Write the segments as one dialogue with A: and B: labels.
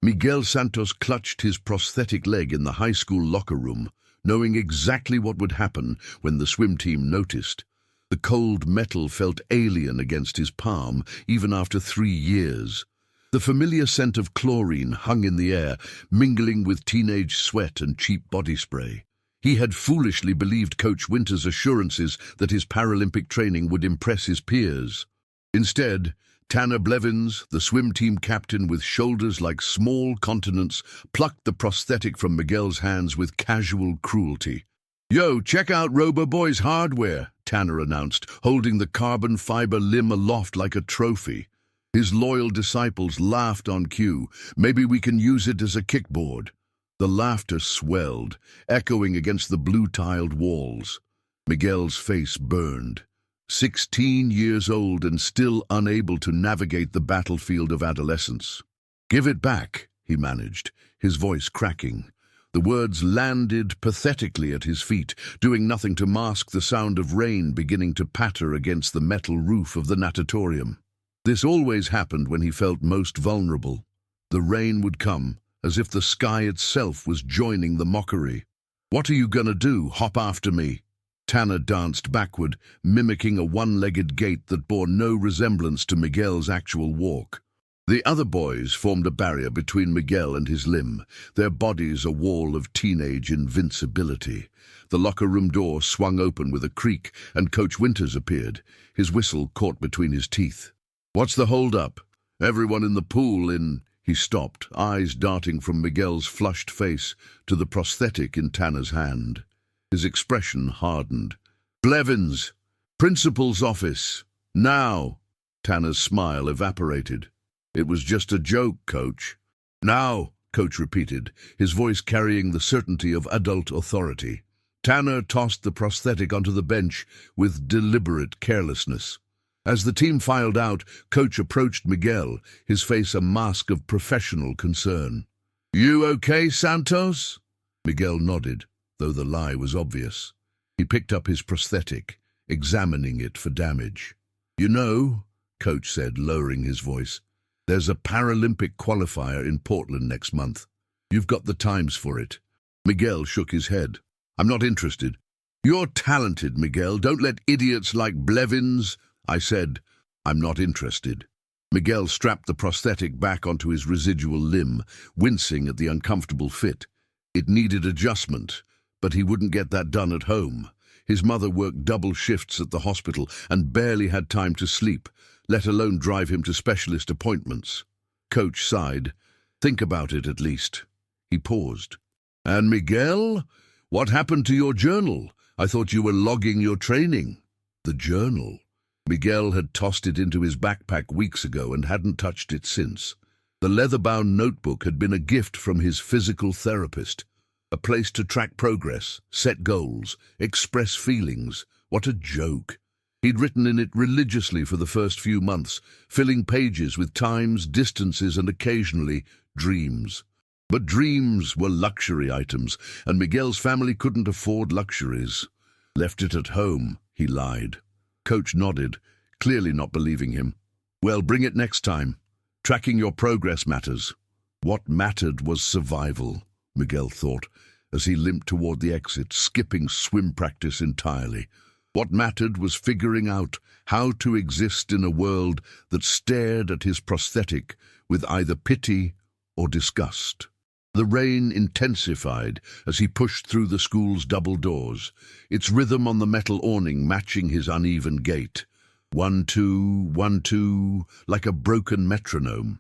A: Miguel Santos clutched his prosthetic leg in the high school locker room, knowing exactly what would happen when the swim team noticed. The cold metal felt alien against his palm, even after 3 years. The familiar scent of chlorine hung in the air, mingling with teenage sweat and cheap body spray. He had foolishly believed Coach Winter's assurances that his Paralympic training would impress his peers. Instead, Tanner Blevins, the swim team captain with shoulders like small continents, plucked the prosthetic from Miguel's hands with casual cruelty. "Yo, check out Robo Boy's hardware," Tanner announced, holding the carbon fiber limb aloft like a trophy. His loyal disciples laughed on cue. "Maybe we can use it as a kickboard." The laughter swelled, echoing against the blue-tiled walls. Miguel's face burned. 16 years old and still unable to navigate the battlefield of adolescence. "Give it back," he managed, his voice cracking. The words landed pathetically at his feet, doing nothing to mask the sound of rain beginning to patter against the metal roof of the natatorium. This always happened when he felt most vulnerable. The rain would come, as if the sky itself was joining the mockery. "What are you gonna do, hop after me?" Tanner danced backward, mimicking a one-legged gait that bore no resemblance to Miguel's actual walk. The other boys formed a barrier between Miguel and his limb, their bodies a wall of teenage invincibility. The locker room door swung open with a creak, and Coach Winters appeared, his whistle caught between his teeth. "What's the hold-up? Everyone in the pool in—" He stopped, eyes darting from Miguel's flushed face to the prosthetic in Tanner's hand. His expression hardened. "Blevins, principal's office, now!" Tanner's smile evaporated. "It was just a joke, Coach." "Now," Coach repeated, his voice carrying the certainty of adult authority. Tanner tossed the prosthetic onto the bench with deliberate carelessness. As the team filed out, Coach approached Miguel, his face a mask of professional concern. "You okay, Santos?" Miguel nodded, though the lie was obvious. He picked up his prosthetic, examining it for damage. "You know," Coach said, lowering his voice, "there's a Paralympic qualifier in Portland next month. You've got the times for it." Miguel shook his head. "I'm not interested." "You're talented, Miguel. Don't let idiots like Blevins—" I said, "I'm not interested." Miguel strapped the prosthetic back onto his residual limb, wincing at the uncomfortable fit. It needed adjustment, but he wouldn't get that done at home. His mother worked double shifts at the hospital and barely had time to sleep, let alone drive him to specialist appointments. Coach sighed. "Think about it at least." He paused. "And Miguel, what happened to your journal? I thought you were logging your training." The journal? Miguel had tossed it into his backpack weeks ago and hadn't touched it since. The leather-bound notebook had been a gift from his physical therapist, a place to track progress, set goals, express feelings. What a joke. He'd written in it religiously for the first few months, filling pages with times, distances, and occasionally dreams. But dreams were luxury items, and Miguel's family couldn't afford luxuries. "Left it at home," he lied. Coach nodded, clearly not believing him. "Well, bring it next time. Tracking your progress matters." What mattered was survival, Miguel thought, as he limped toward the exit, skipping swim practice entirely. What mattered was figuring out how to exist in a world that stared at his prosthetic with either pity or disgust. The rain intensified as he pushed through the school's double doors, its rhythm on the metal awning matching his uneven gait. 1-2, 1-2, like a broken metronome.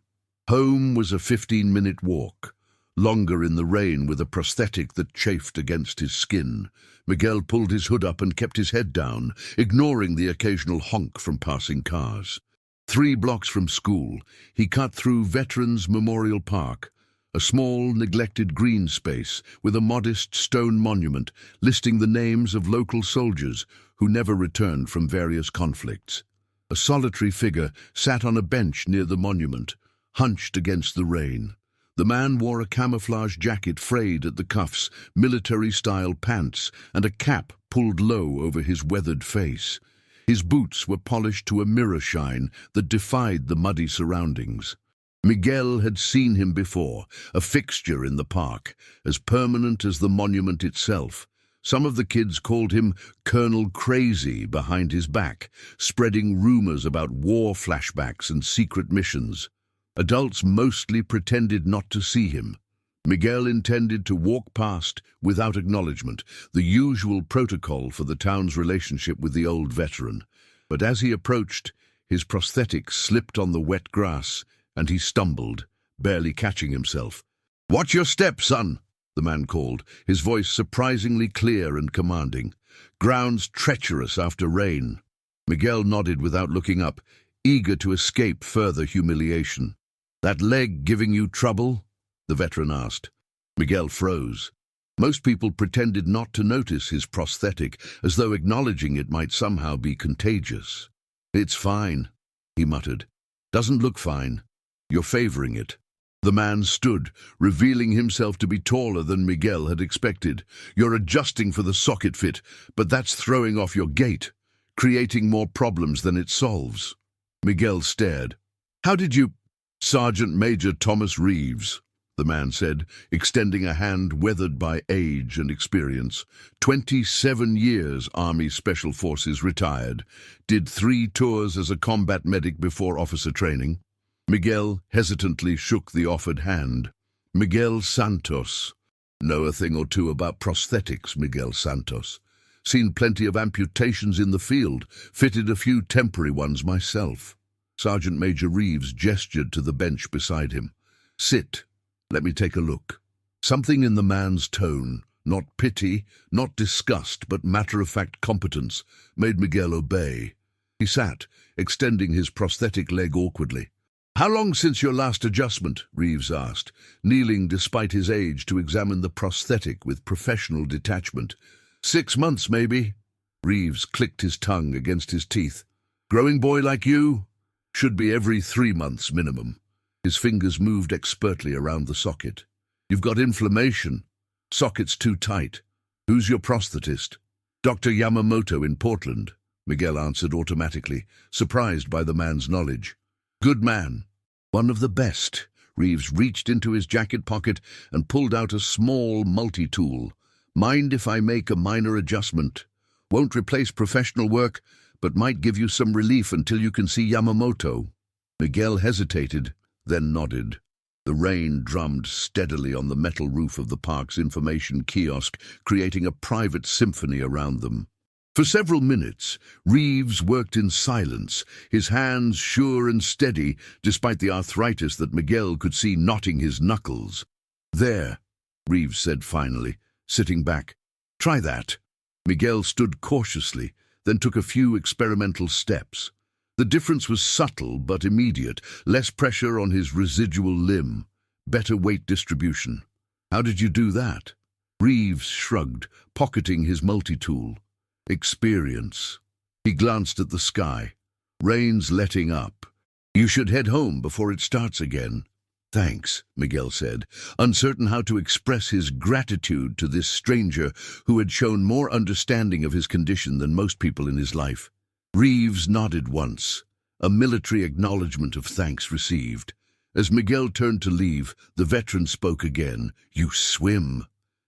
A: Home was a 15-minute walk, longer in the rain with a prosthetic that chafed against his skin. Miguel pulled his hood up and kept his head down, ignoring the occasional honk from passing cars. 3 blocks from school, he cut through Veterans Memorial Park, a small, neglected green space with a modest stone monument listing the names of local soldiers who never returned from various conflicts. A solitary figure sat on a bench near the monument, hunched against the rain. The man wore a camouflage jacket frayed at the cuffs, military-style pants, and a cap pulled low over his weathered face. His boots were polished to a mirror shine that defied the muddy surroundings. Miguel had seen him before, a fixture in the park, as permanent as the monument itself. Some of the kids called him Colonel Crazy behind his back, spreading rumors about war flashbacks and secret missions. Adults mostly pretended not to see him. Miguel intended to walk past without acknowledgement, the usual protocol for the town's relationship with the old veteran. But as he approached, his prosthetic slipped on the wet grass, and he stumbled, barely catching himself. "Watch your step, son," the man called, his voice surprisingly clear and commanding. "Ground's treacherous after rain." Miguel nodded without looking up, eager to escape further humiliation. "That leg giving you trouble?" the veteran asked. Miguel froze. Most people pretended not to notice his prosthetic, as though acknowledging it might somehow be contagious. "It's fine," he muttered. "Doesn't look fine. You're favoring it." The man stood, revealing himself to be taller than Miguel had expected. "You're adjusting for the socket fit, but that's throwing off your gait, creating more problems than it solves." Miguel stared. "How did you—" "Sergeant Major Thomas Reeves," the man said, extending a hand weathered by age and experience. 27 years Army Special Forces, retired. Did 3 tours as a combat medic before officer training. Miguel hesitantly shook the offered hand. "Miguel Santos. Know a thing or two about prosthetics, Miguel Santos. Seen plenty of amputations in the field, fitted a few temporary ones myself." Sergeant Major Reeves gestured to the bench beside him. "Sit. Let me take a look." Something in the man's tone, not pity, not disgust, but matter-of-fact competence, made Miguel obey. He sat, extending his prosthetic leg awkwardly. "How long since your last adjustment?" Reeves asked, kneeling despite his age to examine the prosthetic with professional detachment. 6 months, maybe." Reeves clicked his tongue against his teeth. "Growing boy like you? Should be every 3 months minimum." His fingers moved expertly around the socket. "You've got inflammation. Socket's too tight. Who's your prosthetist?" "Dr. Yamamoto in Portland," Miguel answered automatically, surprised by the man's knowledge. "Good man. One of the best." Reeves reached into his jacket pocket and pulled out a small multi-tool. "Mind if I make a minor adjustment? Won't replace professional work, but might give you some relief until you can see Yamamoto." Miguel hesitated, then nodded. The rain drummed steadily on the metal roof of the park's information kiosk, creating a private symphony around them. For several minutes, Reeves worked in silence, his hands sure and steady, despite the arthritis that Miguel could see knotting his knuckles. "There," Reeves said finally, sitting back. "Try that." Miguel stood cautiously, then took a few experimental steps. The difference was subtle but immediate, less pressure on his residual limb, better weight distribution. "How did you do that?" Reeves shrugged, pocketing his multi-tool. "Experience." He glanced at the sky. "Rain's letting up. You should head home before it starts again." "Thanks," Miguel said, uncertain how to express his gratitude to this stranger who had shown more understanding of his condition than most people in his life. Reeves nodded once, a military acknowledgement of thanks received. As Miguel turned to leave, the veteran spoke again. "You swim."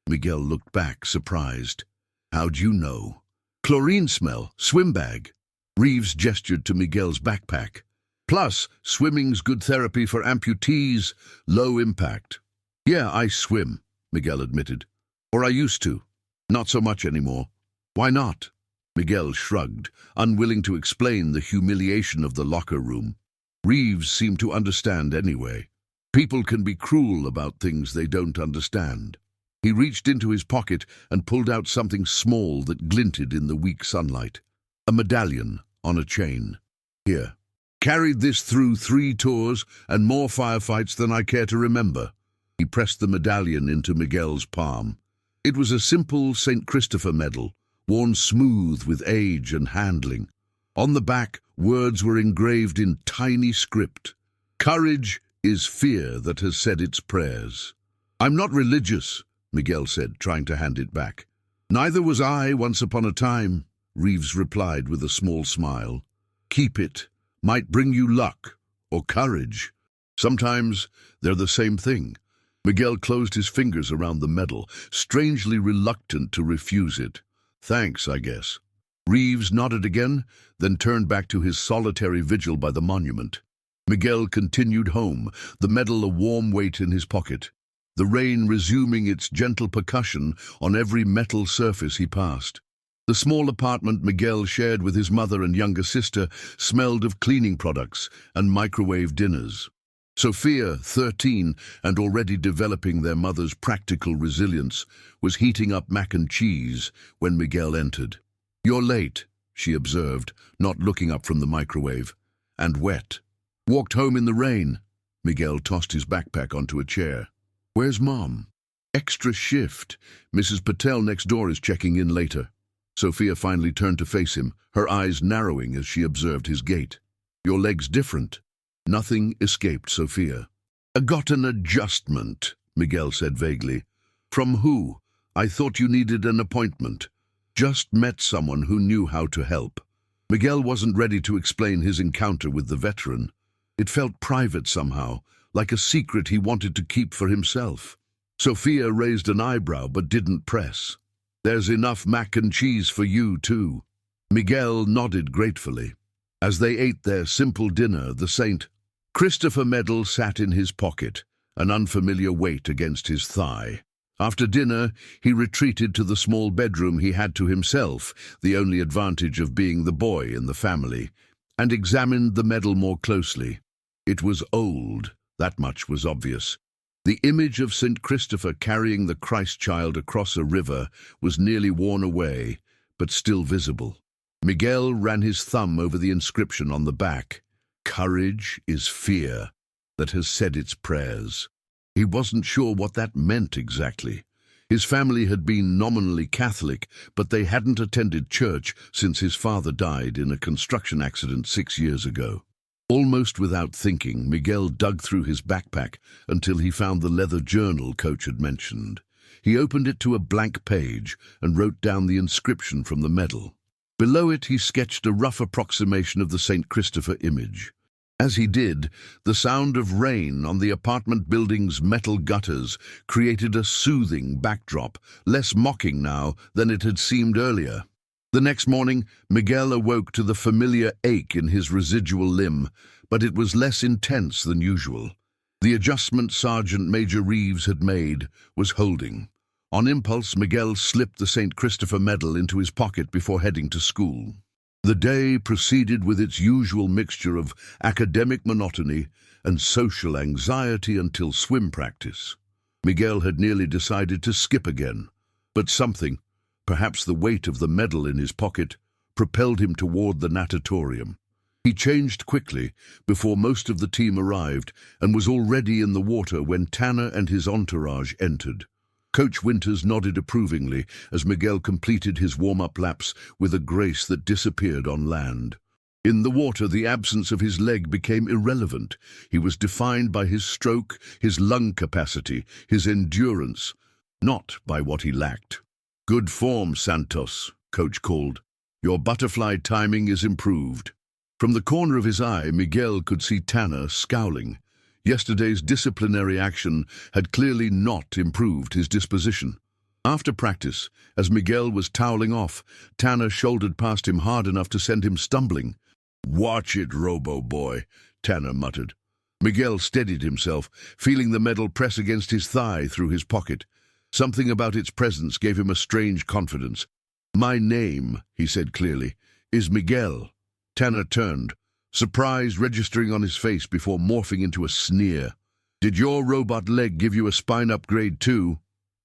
A: Miguel looked back, surprised. "How'd you know?" "Chlorine smell, swim bag." Reeves gestured to Miguel's backpack. "Plus, swimming's good therapy for amputees, low impact." "Yeah, I swim," Miguel admitted. "Or I used to. Not so much anymore." "Why not?" Miguel shrugged, unwilling to explain the humiliation of the locker room. Reeves seemed to understand anyway. People can be cruel about things they don't understand. He reached into his pocket and pulled out something small that glinted in the weak sunlight. A medallion on a chain. "Here. Carried this through 3 tours and more firefights than I care to remember." He pressed the medallion into Miguel's palm. It was a simple St. Christopher medal, worn smooth with age and handling. On the back, words were engraved in tiny script. "Courage is fear that has said its prayers." "I'm not religious," Miguel said, trying to hand it back. "Neither was I once upon a time," Reeves replied with a small smile. "Keep it. Might bring you luck or courage." Sometimes they're the same thing. Miguel closed his fingers around the medal, strangely reluctant to refuse it. Thanks, I guess. Reeves nodded again, then turned back to his solitary vigil by the monument. Miguel continued home, the medal a warm weight in his pocket, the rain resuming its gentle percussion on every metal surface he passed. The small apartment Miguel shared with his mother and younger sister smelled of cleaning products and microwave dinners. Sophia, 13, and already developing their mother's practical resilience, was heating up mac and cheese when Miguel entered. "You're late," she observed, not looking up from the microwave. "And wet." "Walked home in the rain." Miguel tossed his backpack onto a chair. "Where's Mom?" "Extra shift. Mrs. Patel next door is checking in later." Sophia finally turned to face him, her eyes narrowing as she observed his gait. "Your leg's different." Nothing escaped Sophia. "I got an adjustment," Miguel said vaguely. "From who? I thought you needed an appointment." "Just met someone who knew how to help." Miguel wasn't ready to explain his encounter with the veteran. It felt private somehow, like a secret he wanted to keep for himself. Sophia raised an eyebrow but didn't press. "There's enough mac and cheese for you, too." Miguel nodded gratefully. As they ate their simple dinner, the St. Christopher medal sat in his pocket, an unfamiliar weight against his thigh. After dinner, he retreated to the small bedroom he had to himself, the only advantage of being the boy in the family, and examined the medal more closely. It was old, that much was obvious. The image of St. Christopher carrying the Christ child across a river was nearly worn away, but still visible. Miguel ran his thumb over the inscription on the back. "Courage is fear that has said its prayers." He wasn't sure what that meant exactly. His family had been nominally Catholic, but they hadn't attended church since his father died in a construction accident 6 years ago. Almost without thinking, Miguel dug through his backpack until he found the leather journal Coach had mentioned. He opened it to a blank page and wrote down the inscription from the medal. Below it, he sketched a rough approximation of the St. Christopher image. As he did, the sound of rain on the apartment building's metal gutters created a soothing backdrop, less mocking now than it had seemed earlier. The next morning, Miguel awoke to the familiar ache in his residual limb, but it was less intense than usual. The adjustment Sergeant Major Reeves had made was holding. On impulse, Miguel slipped the St. Christopher medal into his pocket before heading to school. The day proceeded with its usual mixture of academic monotony and social anxiety until swim practice. Miguel had nearly decided to skip again, but something, perhaps the weight of the medal in his pocket, propelled him toward the natatorium. He changed quickly before most of the team arrived and was already in the water when Tanner and his entourage entered. Coach Winters nodded approvingly as Miguel completed his warm-up laps with a grace that disappeared on land. In the water, the absence of his leg became irrelevant. He was defined by his stroke, his lung capacity, his endurance, not by what he lacked. "Good form, Santos," Coach called. "Your butterfly timing is improved." From the corner of his eye, Miguel could see Tanner scowling. Yesterday's disciplinary action had clearly not improved his disposition. After practice, as Miguel was toweling off, Tanner shouldered past him hard enough to send him stumbling. "Watch it, Robo-boy," Tanner muttered. Miguel steadied himself, feeling the medal press against his thigh through his pocket. Something about its presence gave him a strange confidence. "My name," he said clearly, "is Miguel." Tanner turned, surprise registering on his face before morphing into a sneer. "Did your robot leg give you a spine upgrade too?"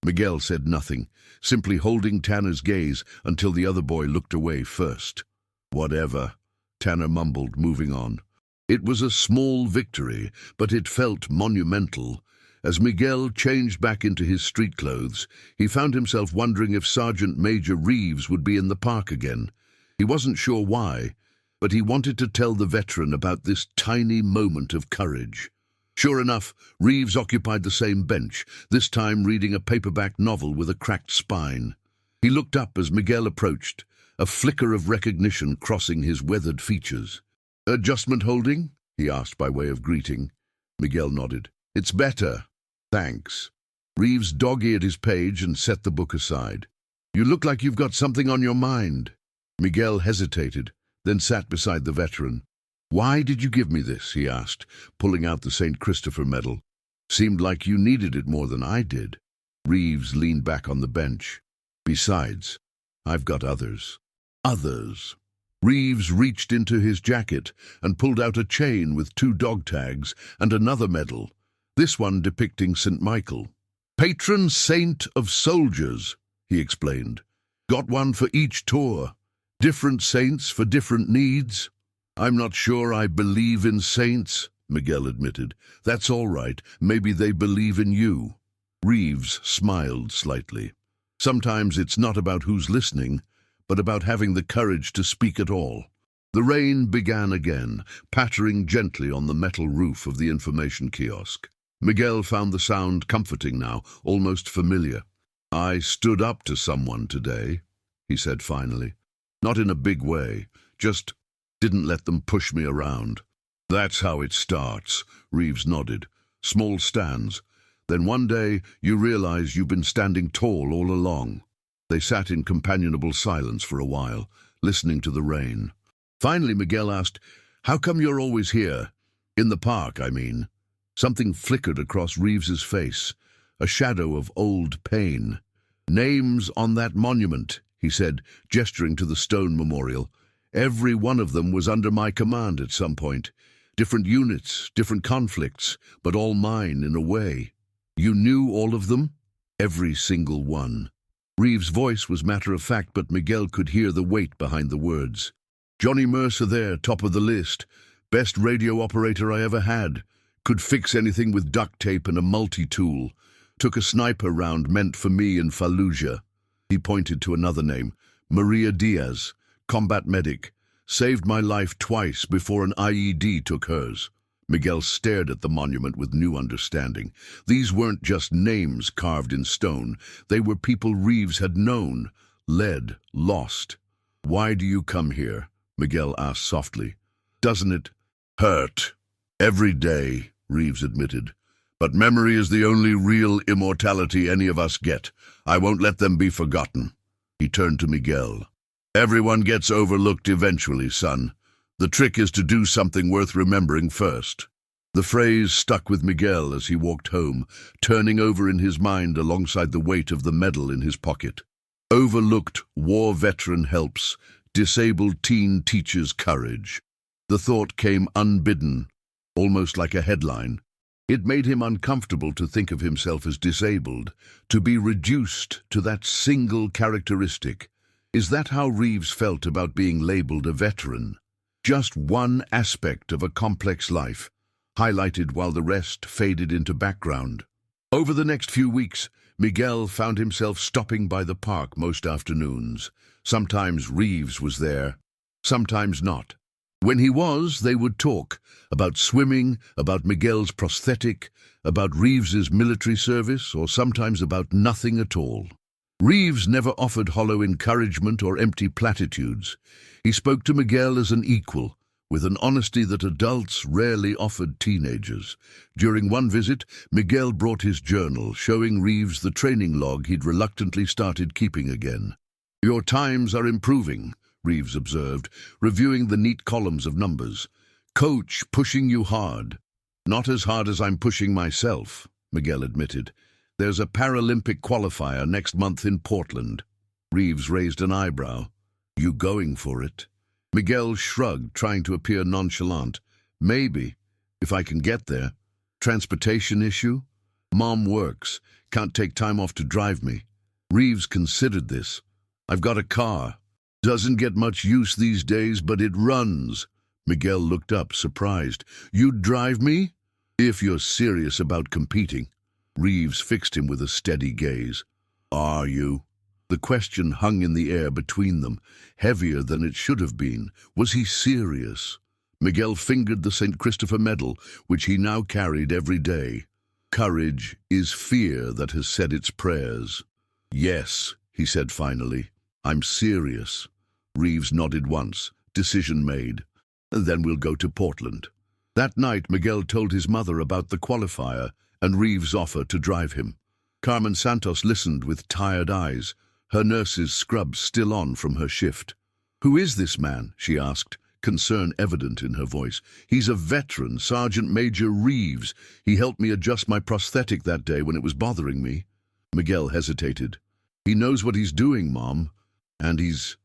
A: Miguel said nothing, simply holding Tanner's gaze until the other boy looked away first. "Whatever," Tanner mumbled, moving on. It was a small victory, but it felt monumental. As Miguel changed back into his street clothes, he found himself wondering if Sergeant Major Reeves would be in the park again. He wasn't sure why, but he wanted to tell the veteran about this tiny moment of courage. Sure enough, Reeves occupied the same bench, this time reading a paperback novel with a cracked spine. He looked up as Miguel approached, a flicker of recognition crossing his weathered features. "Adjustment holding?" he asked by way of greeting. Miguel nodded. It's better. Thanks. Reeves dog-eared his page and set the book aside. You look like you've got something on your mind. Miguel hesitated, then sat beside the veteran. Why did you give me this? He asked, pulling out the St. Christopher medal. Seemed like you needed it more than I did. Reeves leaned back on the bench. Besides, I've got others. Others. Reeves reached into his jacket and pulled out a chain with 2 dog tags and another medal, this one depicting St. Michael. Patron saint of soldiers, he explained. Got one for each tour. Different saints for different needs. I'm not sure I believe in saints, Miguel admitted. That's all right. Maybe they believe in you. Reeves smiled slightly. Sometimes it's not about who's listening, but about having the courage to speak at all. The rain began again, pattering gently on the metal roof of the information kiosk. Miguel found the sound comforting now, almost familiar. I stood up to someone today, he said finally. Not in a big way, just didn't let them push me around. That's how it starts, Reeves nodded. Small stands. Then one day you realize you've been standing tall all along. They sat in companionable silence for a while, listening to the rain. Finally Miguel asked, How come you're always here? In the park, I mean. Something flickered across Reeves's face, a shadow of old pain. Names on that monument, he said, gesturing to the stone memorial. Every one of them was under my command at some point. Different units, different conflicts, but all mine in a way. You knew all of them? Every single one. Reeves' voice was matter-of-fact, but Miguel could hear the weight behind the words. Johnny Mercer there, top of the list. Best radio operator I ever had. Could fix anything with duct tape and a multi-tool. Took a sniper round meant for me in Fallujah. He pointed to another name. Maria Diaz, combat medic. Saved my life twice before an IED took hers. Miguel stared at the monument with new understanding. These weren't just names carved in stone. They were people Reeves had known, led, lost. Why do you come here? Miguel asked softly. Doesn't it hurt? Every day, Reeves admitted. But memory is the only real immortality any of us get. I won't let them be forgotten. He turned to Miguel. Everyone gets overlooked eventually, son. The trick is to do something worth remembering first. The phrase stuck with Miguel as he walked home, turning over in his mind alongside the weight of the medal in his pocket. Overlooked war veteran helps, disabled teen teaches courage. The thought came unbidden, almost like a headline. It made him uncomfortable to think of himself as disabled, to be reduced to that single characteristic. Is that how Reeves felt about being labeled a veteran? Just one aspect of a complex life, highlighted while the rest faded into background. Over the next few weeks, Miguel found himself stopping by the park most afternoons. Sometimes Reeves was there, sometimes not. When he was, they would talk about swimming, about Miguel's prosthetic, about Reeves's military service, or sometimes about nothing at all. Reeves never offered hollow encouragement or empty platitudes. He spoke to Miguel as an equal, with an honesty that adults rarely offered teenagers. During one visit, Miguel brought his journal, showing Reeves the training log he'd reluctantly started keeping again. Your times are improving, Reeves observed, reviewing the neat columns of numbers. Coach pushing you hard. Not as hard as I'm pushing myself, Miguel admitted. There's a Paralympic qualifier next month in Portland. Reeves raised an eyebrow. You going for it? Miguel shrugged, trying to appear nonchalant. Maybe, if I can get there. Transportation issue? Mom works. Can't take time off to drive me. Reeves considered this. I've got a car. Doesn't get much use these days, but it runs. Miguel looked up, surprised. You'd drive me? If you're serious about competing. Reeves fixed him with a steady gaze. Are you? The question hung in the air between them, heavier than it should have been. Was he serious? Miguel fingered the St. Christopher medal, which he now carried every day. Courage is fear that has said its prayers. Yes, he said finally. I'm serious. Reeves nodded once. Decision made. Then we'll go to Portland. That night, Miguel told his mother about the qualifier and Reeves' offer to drive him. Carmen Santos listened with tired eyes, her nurse's scrubs still on from her shift. "Who is this man?" she asked, concern evident in her voice. "He's a veteran, Sergeant Major Reeves. He helped me adjust my prosthetic that day when it was bothering me." Miguel hesitated. "He knows what he's doing, Mom, and he's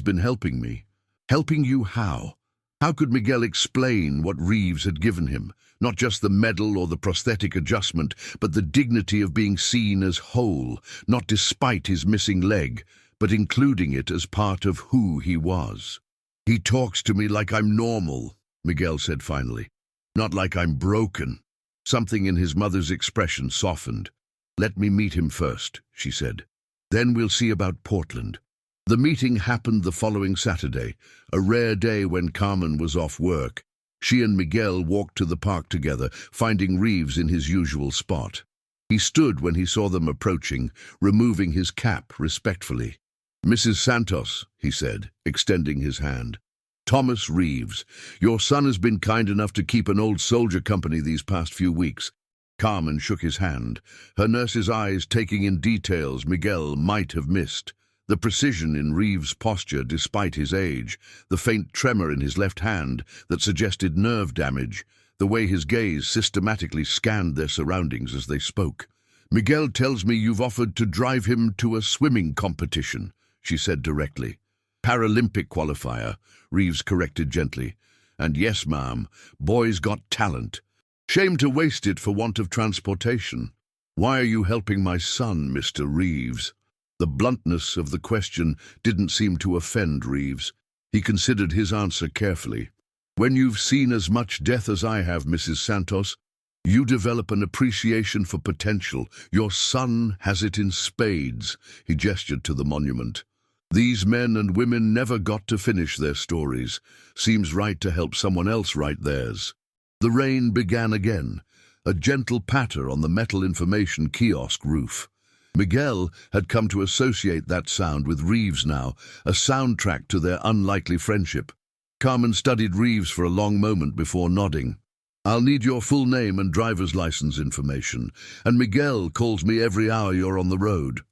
A: been helping me." "Helping you how?" How could Miguel explain what Reeves had given him? Not just the medal or the prosthetic adjustment, but the dignity of being seen as whole, not despite his missing leg, but including it as part of who he was. "He talks to me like I'm normal," Miguel said finally. "Not like I'm broken." Something in his mother's expression softened. "Let me meet him first," she said. "Then we'll see about Portland." The meeting happened the following Saturday, a rare day when Carmen was off work. She and Miguel walked to the park together, finding Reeves in his usual spot. He stood when he saw them approaching, removing his cap respectfully. "Mrs. Santos," he said, extending his hand. "Thomas Reeves, your son has been kind enough to keep an old soldier company these past few weeks." Carmen shook his hand, her nurse's eyes taking in details Miguel might have missed. The precision in Reeves' posture despite his age, the faint tremor in his left hand that suggested nerve damage, the way his gaze systematically scanned their surroundings as they spoke. "Miguel tells me you've offered to drive him to a swimming competition," she said directly. "Paralympic qualifier," Reeves corrected gently. "And yes, ma'am, boy's got talent. Shame to waste it for want of transportation. Why are you helping my son, Mr. Reeves?" The bluntness of the question didn't seem to offend Reeves. He considered his answer carefully. "When you've seen as much death as I have, Mrs. Santos, you develop an appreciation for potential. Your son has it in spades." He gestured to the monument. "These men and women never got to finish their stories. Seems right to help someone else write theirs." The rain began again, a gentle patter on the metal information kiosk roof. Miguel had come to associate that sound with Reeves now, a soundtrack to their unlikely friendship. Carmen studied Reeves for a long moment before nodding. "I'll need your full name and driver's license information, and Miguel calls me every hour you're on the road."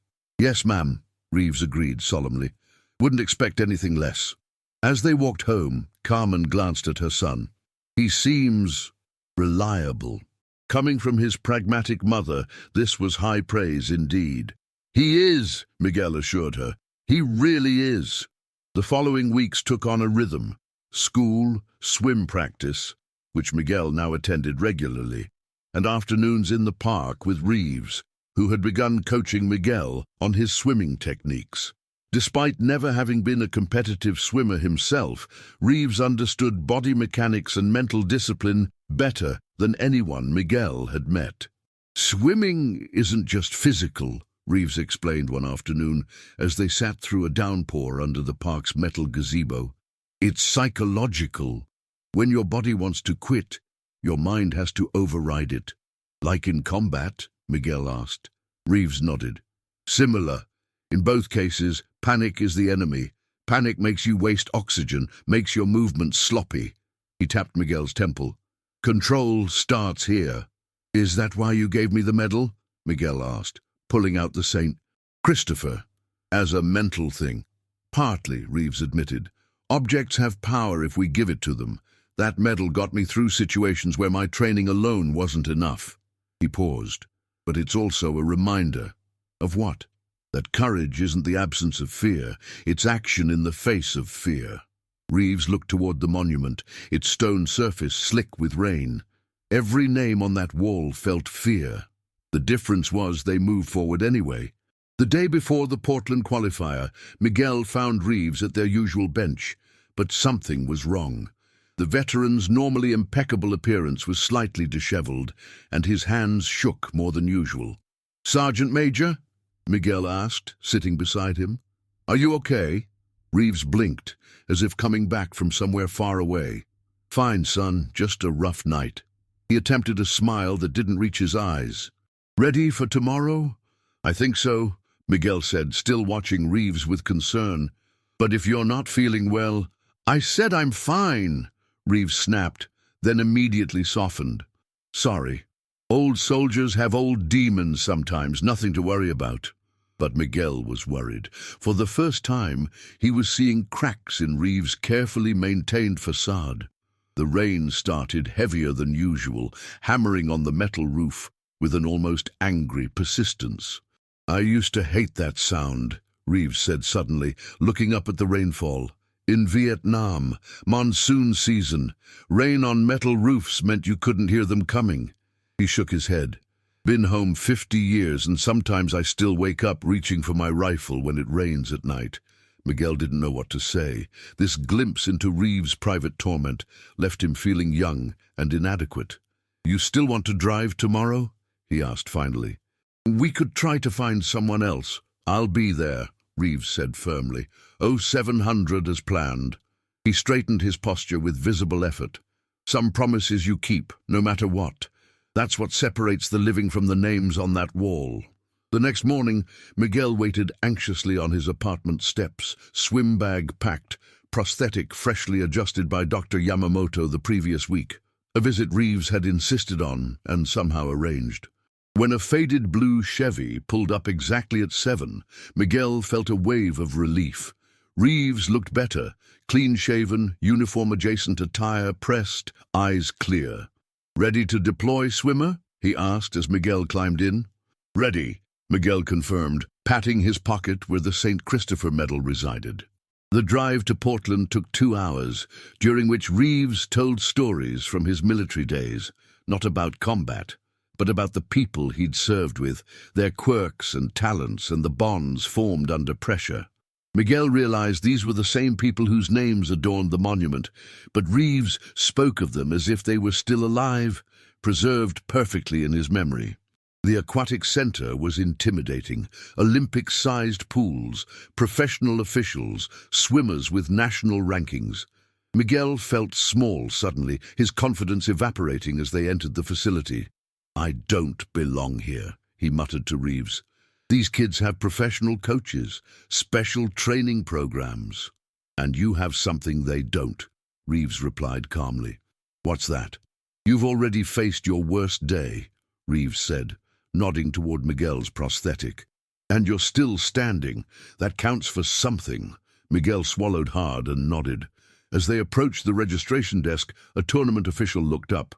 A: "Yes, ma'am," Reeves agreed solemnly. "Wouldn't expect anything less." As they walked home, Carmen glanced at her son. "He seems reliable." Coming from his pragmatic mother, this was high praise indeed. "He is," Miguel assured her. "He really is." The following weeks took on a rhythm. School, swim practice, which Miguel now attended regularly, and afternoons in the park with Reeves, who had begun coaching Miguel on his swimming techniques. Despite never having been a competitive swimmer himself, Reeves understood body mechanics and mental discipline better than anyone Miguel had met. "Swimming isn't just physical," Reeves explained one afternoon as they sat through a downpour under the park's metal gazebo. "It's psychological. When your body wants to quit, your mind has to override it." "Like in combat?" Miguel asked. Reeves nodded. "Similar. In both cases, panic is the enemy. Panic makes you waste oxygen, makes your movements sloppy." He tapped Miguel's temple. "Control starts here." "Is that why you gave me the medal?" Miguel asked, pulling out the St. Christopher. "As a mental thing." "Partly," Reeves admitted. "Objects have power if we give it to them. That medal got me through situations where my training alone wasn't enough." He paused. "But it's also a reminder." "Of what?" "That courage isn't the absence of fear, it's action in the face of fear." Reeves looked toward the monument, its stone surface slick with rain. Every name on that wall felt fear. The difference was they moved forward anyway. The day before the Portland qualifier, Miguel found Reeves at their usual bench, but something was wrong. The veteran's normally impeccable appearance was slightly disheveled, and his hands shook more than usual. "Sergeant Major?" Miguel asked, sitting beside him. "Are you okay?" Reeves blinked, as if coming back from somewhere far away. "Fine, son, just a rough night." He attempted a smile that didn't reach his eyes. "Ready for tomorrow?" "I think so," Miguel said, still watching Reeves with concern. "But if you're not feeling well—" "I said I'm fine," Reeves snapped, then immediately softened. "Sorry. Old soldiers have old demons sometimes, nothing to worry about." But Miguel was worried. For the first time, he was seeing cracks in Reeves' carefully maintained facade. The rain started heavier than usual, hammering on the metal roof with an almost angry persistence. "I used to hate that sound," Reeves said suddenly, looking up at the rainfall. "In Vietnam, monsoon season, rain on metal roofs meant you couldn't hear them coming." He shook his head. "Been home 50 years, and sometimes I still wake up reaching for my rifle when it rains at night." Miguel didn't know what to say. This glimpse into Reeves' private torment left him feeling young and inadequate. "You still want to drive tomorrow?" he asked finally. "We could try to find someone else." "I'll be there," Reeves said firmly. 0700 as planned." He straightened his posture with visible effort. "Some promises you keep, no matter what. That's what separates the living from the names on that wall." The next morning, Miguel waited anxiously on his apartment steps, swim bag packed, prosthetic freshly adjusted by Dr. Yamamoto the previous week, a visit Reeves had insisted on and somehow arranged. When a faded blue Chevy pulled up exactly at 7, Miguel felt a wave of relief. Reeves looked better, clean-shaven, uniform-adjacent attire pressed, eyes clear. "Ready to deploy, swimmer?" he asked as Miguel climbed in. "Ready," Miguel confirmed, patting his pocket where the St. Christopher medal resided. The drive to Portland took 2 hours, during which Reeves told stories from his military days, not about combat, but about the people he'd served with, their quirks and talents and the bonds formed under pressure. Miguel realized these were the same people whose names adorned the monument, but Reeves spoke of them as if they were still alive, preserved perfectly in his memory. The aquatic center was intimidating. Olympic-sized pools, professional officials, swimmers with national rankings. Miguel felt small suddenly, his confidence evaporating as they entered the facility. "I don't belong here," he muttered to Reeves. "These kids have professional coaches, special training programs." "And you have something they don't," Reeves replied calmly. "What's that?" "You've already faced your worst day," Reeves said, nodding toward Miguel's prosthetic. "And you're still standing. That counts for something." Miguel swallowed hard and nodded. As they approached the registration desk, a tournament official looked up.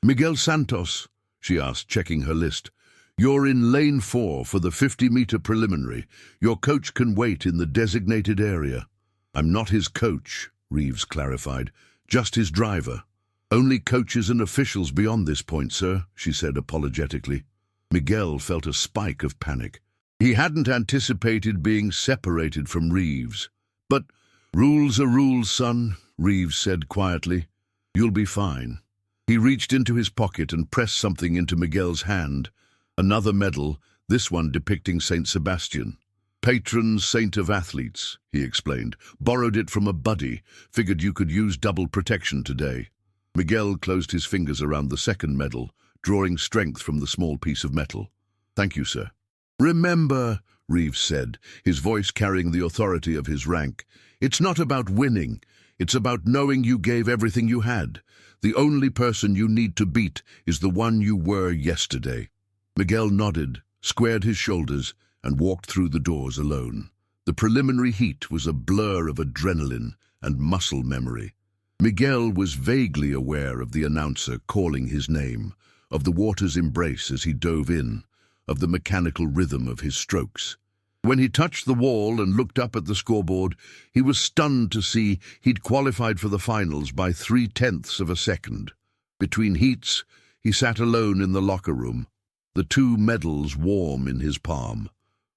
A: "Miguel Santos?" she asked, checking her list. "You're in lane 4 for the 50-meter preliminary. Your coach can wait in the designated area." "I'm not his coach," Reeves clarified, "just his driver." "Only coaches and officials beyond this point, sir," she said apologetically. Miguel felt a spike of panic. He hadn't anticipated being separated from Reeves. "But rules are rules, son," Reeves said quietly. "You'll be fine." He reached into his pocket and pressed something into Miguel's hand. Another medal, this one depicting St. Sebastian. "Patron saint of athletes," he explained. "Borrowed it from a buddy. Figured you could use double protection today." Miguel closed his fingers around the second medal, drawing strength from the small piece of metal. "Thank you, sir." "Remember," Reeves said, his voice carrying the authority of his rank, "it's not about winning. It's about knowing you gave everything you had. The only person you need to beat is the one you were yesterday." Miguel nodded, squared his shoulders, and walked through the doors alone. The preliminary heat was a blur of adrenaline and muscle memory. Miguel was vaguely aware of the announcer calling his name, of the water's embrace as he dove in, of the mechanical rhythm of his strokes. When he touched the wall and looked up at the scoreboard, he was stunned to see he'd qualified for the finals by 0.3 of a second. Between heats, he sat alone in the locker room, the 2 medals warm in his palm.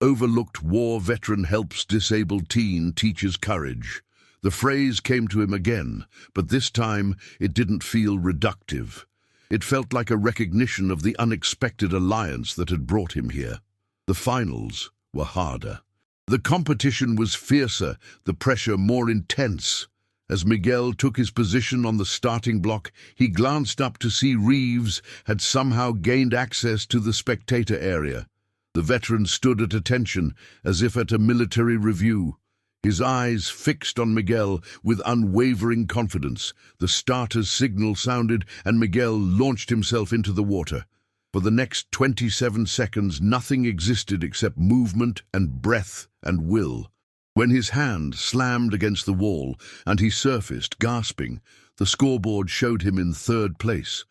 A: Overlooked war veteran helps disabled teen teaches courage. The phrase came to him again, but this time it didn't feel reductive. It felt like a recognition of the unexpected alliance that had brought him here. The finals were harder. The competition was fiercer, the pressure more intense. As Miguel took his position on the starting block, he glanced up to see Reeves had somehow gained access to the spectator area. The veteran stood at attention, as if at a military review. his eyes fixed on Miguel with unwavering confidence. The starter's signal sounded, and Miguel launched himself into the water. For the next 27 seconds, nothing existed except movement and breath and will. When his hand slammed against the wall and he surfaced, gasping, the scoreboard showed him in third place,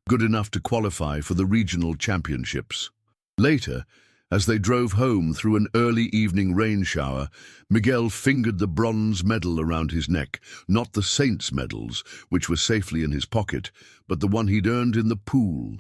A: good enough to qualify for the regional championships. Later, as they drove home through an early evening rain shower, Miguel fingered the bronze medal around his neck, not the Saints' medals, which were safely in his pocket, but the one he'd earned in the pool.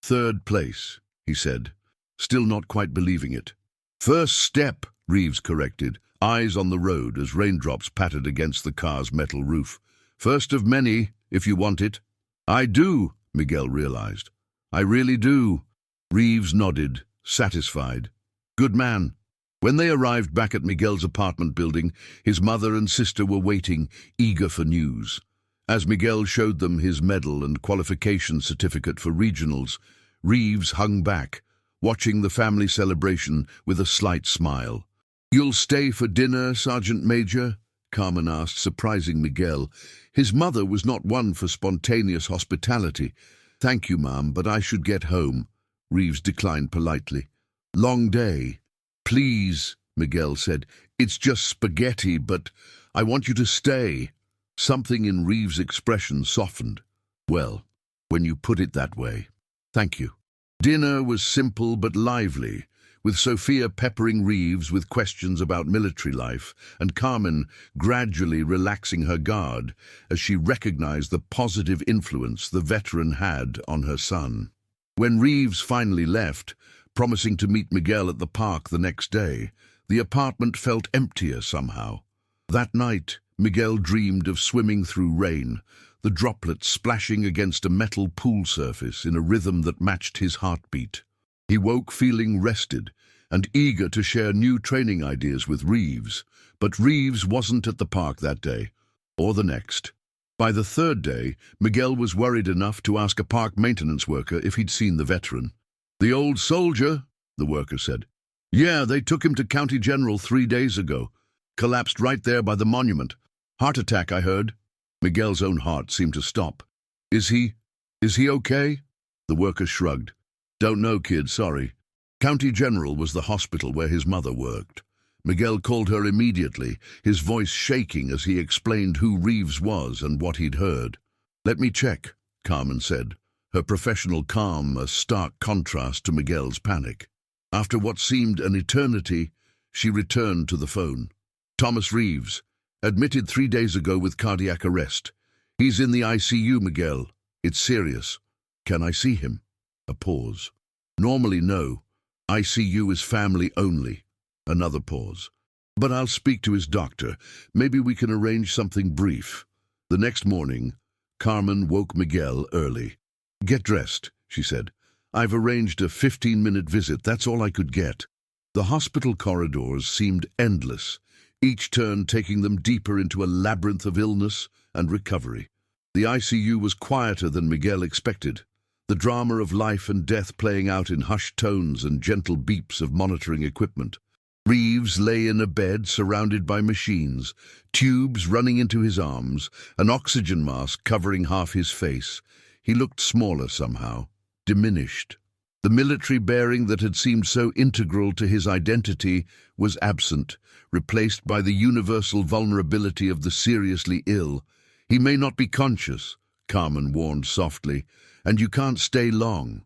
A: Third place, he said, still not quite believing it. First step, Reeves corrected, eyes on the road as raindrops pattered against the car's metal roof. First of many, if you want it. I do, Miguel realized. I really do. Reeves nodded, satisfied. Good man. When they arrived back at Miguel's apartment building, his mother and sister were waiting, eager for news. As Miguel showed them his medal and qualification certificate for regionals, Reeves hung back, watching the family celebration with a slight smile. "You'll stay for dinner, Sergeant Major?" Carmen asked, surprising Miguel. His mother was not one for spontaneous hospitality. "Thank you, Mom, but I should get home." Reeves declined politely. "Long day." "Please," Miguel said. "It's just spaghetti, but I want you to stay." Something in Reeves' expression softened. "Well, when you put it that way, thank you." Dinner was simple but lively, with Sophia peppering Reeves with questions about military life and Carmen gradually relaxing her guard as she recognized the positive influence the veteran had on her son. When Reeves finally left, promising to meet Miguel at the park the next day, the apartment felt emptier somehow. That night, Miguel dreamed of swimming through rain, the droplets splashing against a metal pool surface in a rhythm that matched his heartbeat. He woke feeling rested and eager to share new training ideas with Reeves, but Reeves wasn't at the park that day, or the next. By the third day, Miguel was worried enough to ask a park maintenance worker if he'd seen the veteran. "The old soldier," the worker said. "Yeah, they took him to County General 3 days ago. Collapsed right there by the monument. Heart attack, I heard." Miguel's own heart seemed to stop. Is he okay?" The worker shrugged. "Don't know, kid, sorry." County General was the hospital where his mother worked. Miguel called her immediately, his voice shaking as he explained who Reeves was and what he'd heard. "Let me check," Carmen said, her professional calm a stark contrast to Miguel's panic. After what seemed an eternity, she returned to the phone. "Thomas Reeves, admitted 3 days ago with cardiac arrest. He's in the ICU, Miguel. It's serious. Can I see him?" A pause. "Normally, no. ICU is family only." Another pause. "But I'll speak to his doctor. Maybe we can arrange something brief." The next morning, Carmen woke Miguel early. "Get dressed," she said. "I've arranged a 15-minute visit. That's all I could get." The hospital corridors seemed endless, each turn taking them deeper into a labyrinth of illness and recovery. The ICU was quieter than Miguel expected, the drama of life and death playing out in hushed tones and gentle beeps of monitoring equipment. Reeves lay in a bed surrounded by machines, tubes running into his arms, an oxygen mask covering half his face. He looked smaller somehow, diminished. The military bearing that had seemed so integral to his identity was absent, replaced by the universal vulnerability of the seriously ill. "He may not be conscious," Carmen warned softly, "and you can't stay long."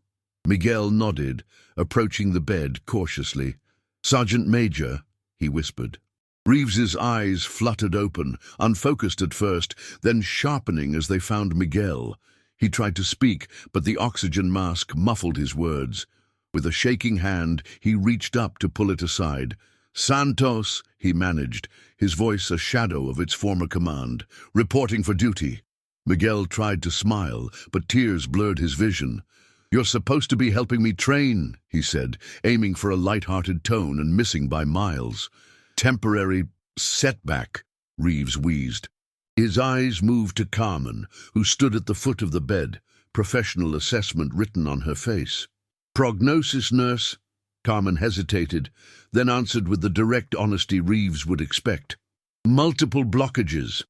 A: Miguel nodded, approaching the bed cautiously. "Sergeant Major," he whispered. Reeves's eyes fluttered open, unfocused at first, then sharpening as they found Miguel. He tried to speak, but the oxygen mask muffled his words. With a shaking hand, he reached up to pull it aside. "Santos," he managed, his voice a shadow of its former command. "Reporting for duty." Miguel tried to smile, but tears blurred his vision. "You're supposed to be helping me train," he said, aiming for a light-hearted tone and missing by miles. "Temporary setback," Reeves wheezed. His eyes moved to Carmen, who stood at the foot of the bed, professional assessment written on her face. "Prognosis, nurse?" Carmen hesitated, then answered with the direct honesty Reeves would expect. Multiple blockages.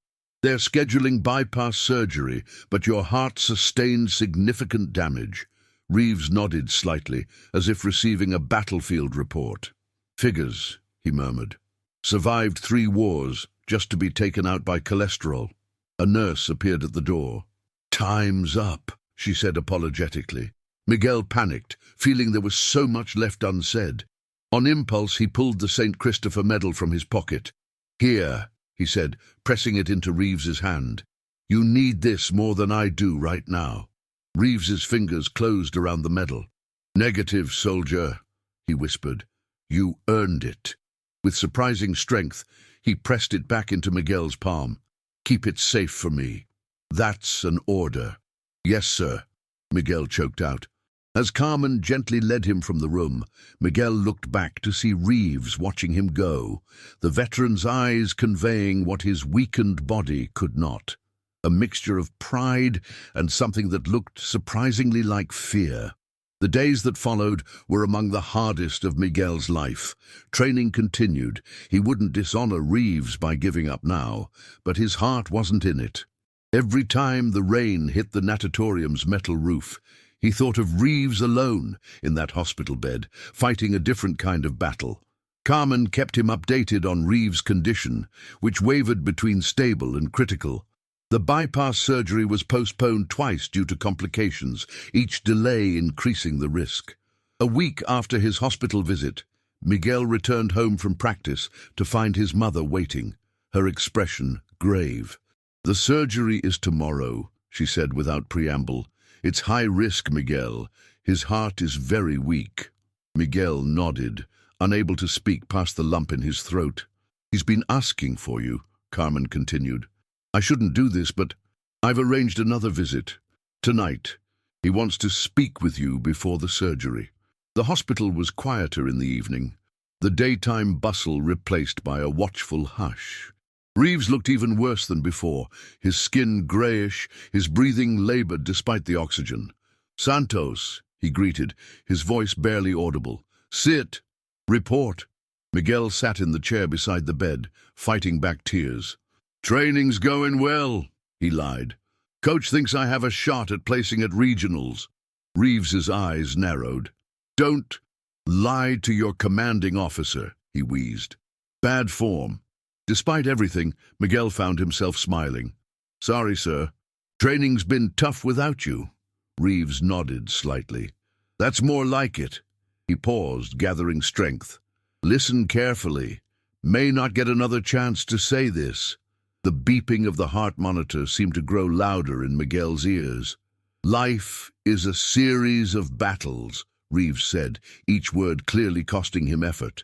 A: They're scheduling bypass surgery, but your heart sustained significant damage. Reeves nodded slightly, as if receiving a battlefield report. Figures, he murmured. Survived 3 wars, just to be taken out by cholesterol. A nurse appeared at the door. Time's up, she said apologetically. Miguel panicked, feeling there was so much left unsaid. On impulse, he pulled the St. Christopher medal from his pocket. Here, he said, pressing it into Reeves's hand. You need this more than I do right now. Reeves's fingers closed around the medal. Negative, soldier, he whispered. You earned it. With surprising strength, he pressed it back into Miguel's palm. Keep it safe for me. That's an order. Yes, sir, Miguel choked out. As Carmen gently led him from the room, Miguel looked back to see Reeves watching him go, the veteran's eyes conveying what his weakened body could not. A mixture of pride and something that looked surprisingly like fear. The days that followed were among the hardest of Miguel's life. Training continued. He wouldn't dishonor Reeves by giving up now, but his heart wasn't in it. Every time the rain hit the natatorium's metal roof, he thought of Reeves alone in that hospital bed, fighting a different kind of battle. Carmen kept him updated on Reeves' condition, which wavered between stable and critical. The bypass surgery was postponed twice due to complications, each delay increasing the risk. A week after his hospital visit, Miguel returned home from practice to find his mother waiting, her expression grave. The surgery is tomorrow, she said without preamble. It's high risk, Miguel. His heart is very weak. Miguel nodded, unable to speak past the lump in his throat. He's been asking for you, Carmen continued. I shouldn't do this, but I've arranged another visit. Tonight, he wants to speak with you before the surgery. The hospital was quieter in the evening, the daytime bustle replaced by a watchful hush. Reeves looked even worse than before, his skin grayish, his breathing labored despite the oxygen. Santos, he greeted, his voice barely audible. Sit. Report. Miguel sat in the chair beside the bed, fighting back tears. Training's going well, he lied. Coach thinks I have a shot at placing at regionals. Reeves's eyes narrowed. Don't lie to your commanding officer, he wheezed. Bad form. Despite everything, Miguel found himself smiling. Sorry, sir. Training's been tough without you. Reeves nodded slightly. That's more like it. He paused, gathering strength. Listen carefully. May not get another chance to say this. The beeping of the heart monitor seemed to grow louder in Miguel's ears. Life is a series of battles, Reeves said, each word clearly costing him effort.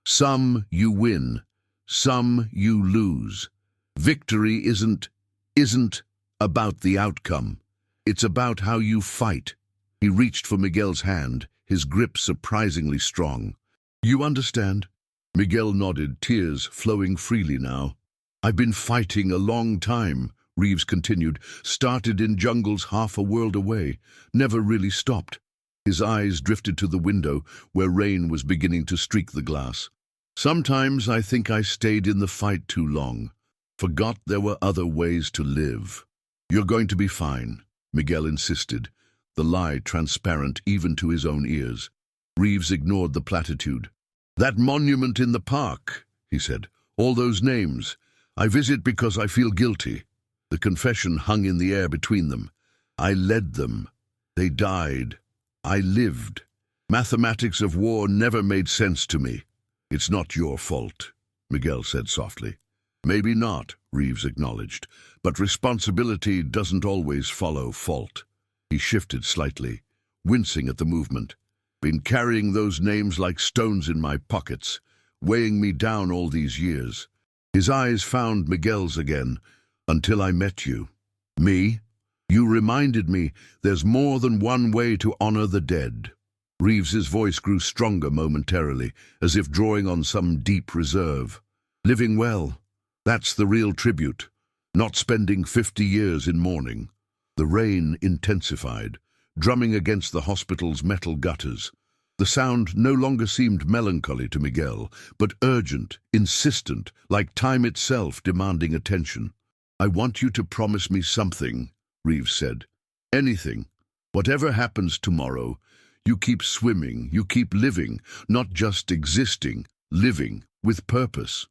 A: Some you win. Some you lose. Victory isn't about the outcome. It's about how you fight. He reached for Miguel's hand, his grip surprisingly strong. You understand? Miguel nodded, tears flowing freely now. I've been fighting a long time, Reeves continued. Started in jungles half a world away. Never really stopped. His eyes drifted to the window, where rain was beginning to streak the glass. Sometimes I think I stayed in the fight too long. Forgot there were other ways to live. You're going to be fine, Miguel insisted, the lie transparent even to his own ears. Reeves ignored the platitude. That monument in the park, he said. All those names. I visit because I feel guilty. The confession hung in the air between them. I led them. They died. I lived. Mathematics of war never made sense to me. It's not your fault, Miguel said softly. Maybe not, Reeves acknowledged, but responsibility doesn't always follow fault. He shifted slightly, wincing at the movement. Been carrying those names like stones in my pockets, weighing me down all these years. His eyes found Miguel's again, until I met you. Me? You reminded me there's more than one way to honor the dead. Reeves's voice grew stronger momentarily, as if drawing on some deep reserve. Living well, that's the real tribute, not spending 50 years in mourning. The rain intensified, drumming against the hospital's metal gutters. The sound no longer seemed melancholy to Miguel, but urgent, insistent, like time itself demanding attention. "I want you to promise me something," Reeves said. "Anything. Whatever happens tomorrow, you keep swimming, you keep living, not just existing, living, with purpose."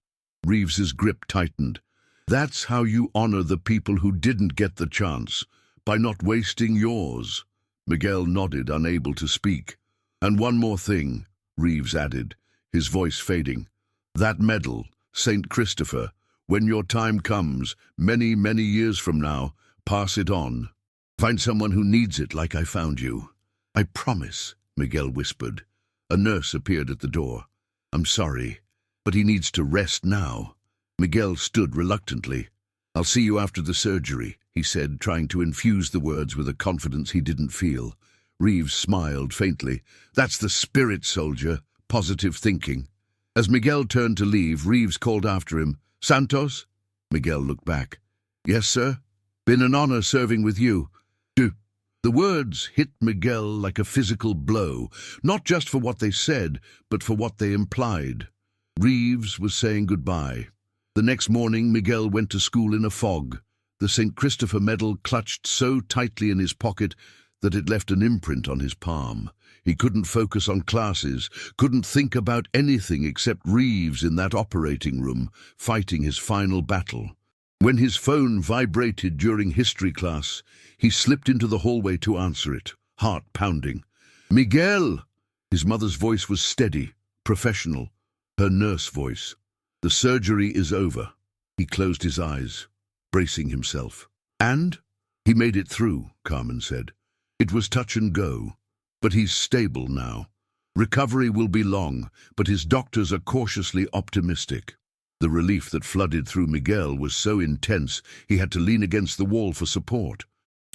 A: Reeves's grip tightened. "That's how you honor the people who didn't get the chance, by not wasting yours." Miguel nodded, unable to speak. "And one more thing," Reeves added, his voice fading. "That medal, St. Christopher, when your time comes, many, many years from now, pass it on. Find someone who needs it like I found you." "I promise," Miguel whispered. A nurse appeared at the door. "I'm sorry, but he needs to rest now." Miguel stood reluctantly. "I'll see you after the surgery," he said, trying to infuse the words with a confidence he didn't feel. Reeves smiled faintly. "That's the spirit, soldier. Positive thinking." As Miguel turned to leave, Reeves called after him, "Santos?" Miguel looked back. "Yes, sir. Been an honor serving with you." The words hit Miguel like a physical blow, not just for what they said, but for what they implied. Reeves was saying goodbye. The next morning, Miguel went to school in a fog, the St. Christopher medal clutched so tightly in his pocket that it left an imprint on his palm. He couldn't focus on classes, couldn't think about anything except Reeves in that operating room, fighting his final battle. When his phone vibrated during history class, he slipped into the hallway to answer it, heart pounding. "Miguel!" His mother's voice was steady, professional, her nurse voice. "The surgery is over." He closed his eyes, bracing himself. "And?" "He made it through," Carmen said. "It was touch and go, but he's stable now. Recovery will be long, but his doctors are cautiously optimistic." The relief that flooded through Miguel was so intense he had to lean against the wall for support.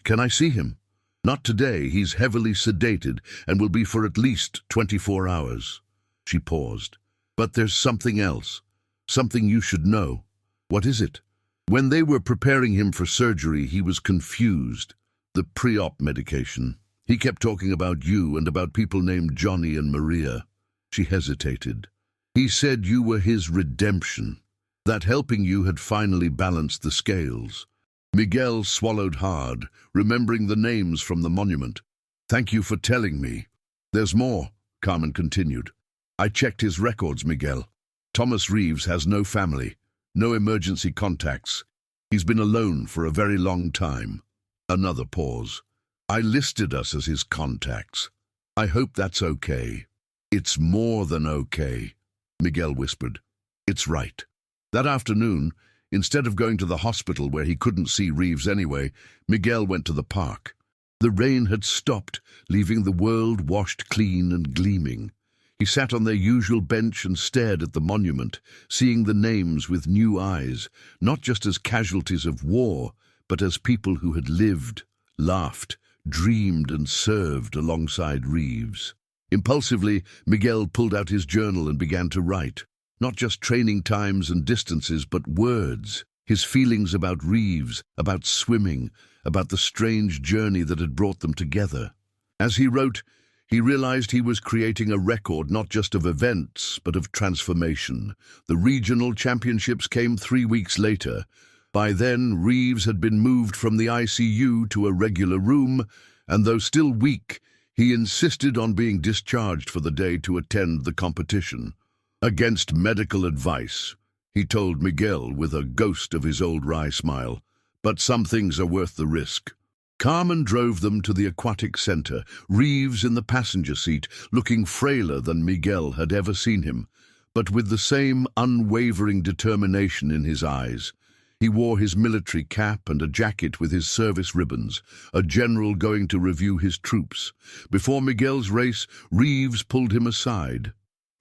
A: "Can I see him?" "Not today. He's heavily sedated and will be for at least 24 hours. She paused. "But there's something else. Something you should know." "What is it?" "When they were preparing him for surgery, he was confused. The pre-op medication. He kept talking about you and about people named Johnny and Maria." She hesitated. "He said you were his redemption, that helping you had finally balanced the scales." Miguel swallowed hard, remembering the names from the monument. "Thank you for telling me." "There's more," Carmen continued. "I checked his records, Miguel. Thomas Reeves has no family, no emergency contacts. He's been alone for a very long time." Another pause. "I listed us as his contacts. I hope that's okay." "It's more than okay," Miguel whispered. "It's right." That afternoon, instead of going to the hospital where he couldn't see Reeves anyway, Miguel went to the park. The rain had stopped, leaving the world washed clean and gleaming. He sat on their usual bench and stared at the monument, seeing the names with new eyes, not just as casualties of war, but as people who had lived, laughed, dreamed and served alongside Reeves. Impulsively, Miguel pulled out his journal and began to write. Not just training times and distances, but words. His feelings about Reeves, about swimming, about the strange journey that had brought them together. As he wrote, he realized he was creating a record not just of events, but of transformation. The regional championships came 3 weeks later. By then, Reeves had been moved from the ICU to a regular room, and though still weak, he insisted on being discharged for the day to attend the competition. Against medical advice, he told Miguel with a ghost of his old wry smile, but some things are worth the risk. Carmen drove them to the aquatic center, Reeves in the passenger seat, looking frailer than Miguel had ever seen him, but with the same unwavering determination in his eyes. He wore his military cap and a jacket with his service ribbons, a general going to review his troops. Before Miguel's race, Reeves pulled him aside.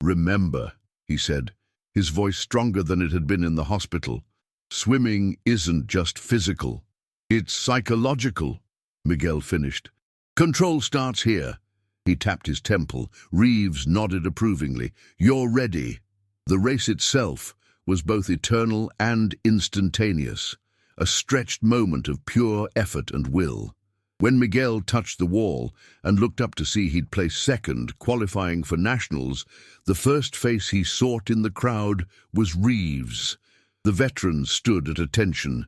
A: "Remember," he said, his voice stronger than it had been in the hospital, "swimming isn't just physical. It's psychological." Miguel finished. "Control starts here." He tapped his temple. Reeves nodded approvingly. "You're ready." The race itself was both eternal and instantaneous, a stretched moment of pure effort and will. When Miguel touched the wall and looked up to see he'd placed second, qualifying for nationals, the first face he sought in the crowd was Reeves. The veteran stood at attention,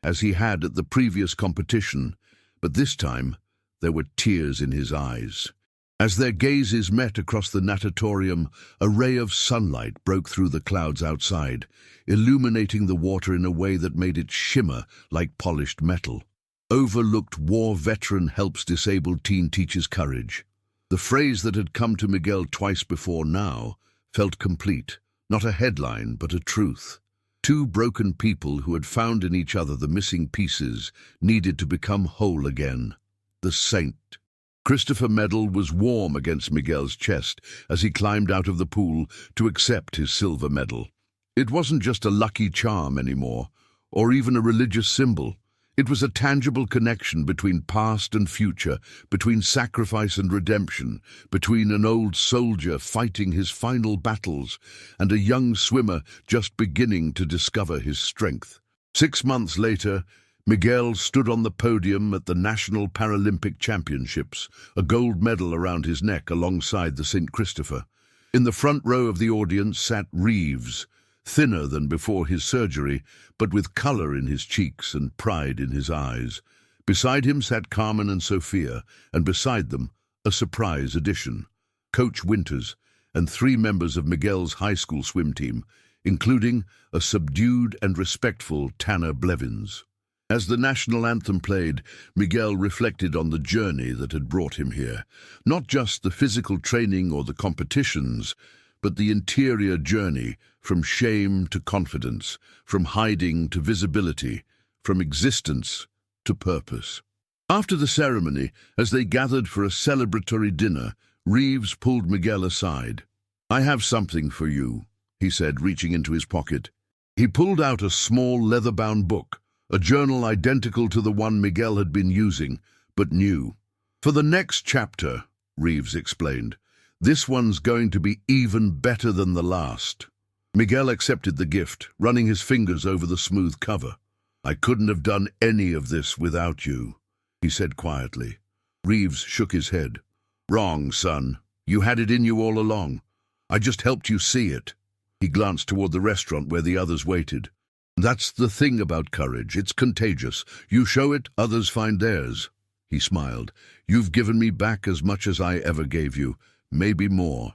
A: as he had at the previous competition, but this time there were tears in his eyes. As their gazes met across the natatorium, a ray of sunlight broke through the clouds outside, illuminating the water in a way that made it shimmer like polished metal. Overlooked war veteran helps disabled teen teaches courage. The phrase that had come to Miguel twice before now felt complete, not a headline but a truth. Two broken people who had found in each other the missing pieces needed to become whole again. The saint. Christopher Medal was warm against Miguel's chest as he climbed out of the pool to accept his silver medal. It wasn't just a lucky charm anymore, or even a religious symbol. It was a tangible connection between past and future, between sacrifice and redemption, between an old soldier fighting his final battles and a young swimmer just beginning to discover his strength. 6 months later, Miguel stood on the podium at the National Paralympic Championships, a gold medal around his neck alongside the St. Christopher. In the front row of the audience sat Reeves, thinner than before his surgery, but with color in his cheeks and pride in his eyes. Beside him sat Carmen and Sophia, and beside them, a surprise addition, Coach Winters, and 3 members of Miguel's high school swim team, including a subdued and respectful Tanner Blevins. As the national anthem played, Miguel reflected on the journey that had brought him here. Not just the physical training or the competitions, but the interior journey, from shame to confidence, from hiding to visibility, from existence to purpose. After the ceremony, as they gathered for a celebratory dinner, Reeves pulled Miguel aside. "I have something for you," he said, reaching into his pocket. He pulled out a small leather-bound book, a journal identical to the one Miguel had been using, but new. "For the next chapter," Reeves explained, "this one's going to be even better than the last." Miguel accepted the gift, running his fingers over the smooth cover. "I couldn't have done any of this without you," he said quietly. Reeves shook his head. "Wrong, son. You had it in you all along. I just helped you see it." He glanced toward the restaurant where the others waited. "That's the thing about courage. It's contagious. You show it, others find theirs." He smiled. "You've given me back as much as I ever gave you, maybe more."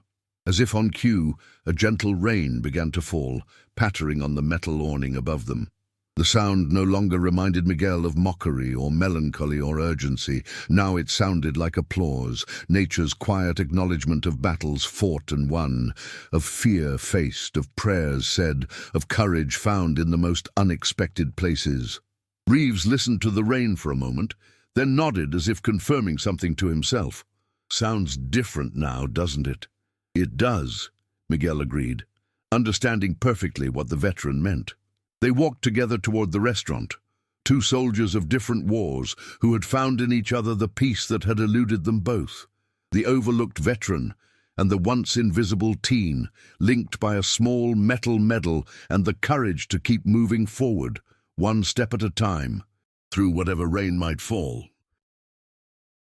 A: As if on cue, a gentle rain began to fall, pattering on the metal awning above them. The sound no longer reminded Miguel of mockery or melancholy or urgency. Now it sounded like applause, nature's quiet acknowledgement of battles fought and won, of fear faced, of prayers said, of courage found in the most unexpected places. Reeves listened to the rain for a moment, then nodded as if confirming something to himself. "Sounds different now, doesn't it?" "It does," Miguel agreed, understanding perfectly what the veteran meant. They walked together toward the restaurant, 2 soldiers of different wars who had found in each other the peace that had eluded them both. The overlooked veteran and the once invisible teen, linked by a small metal medal and the courage to keep moving forward, one step at a time, through whatever rain might fall.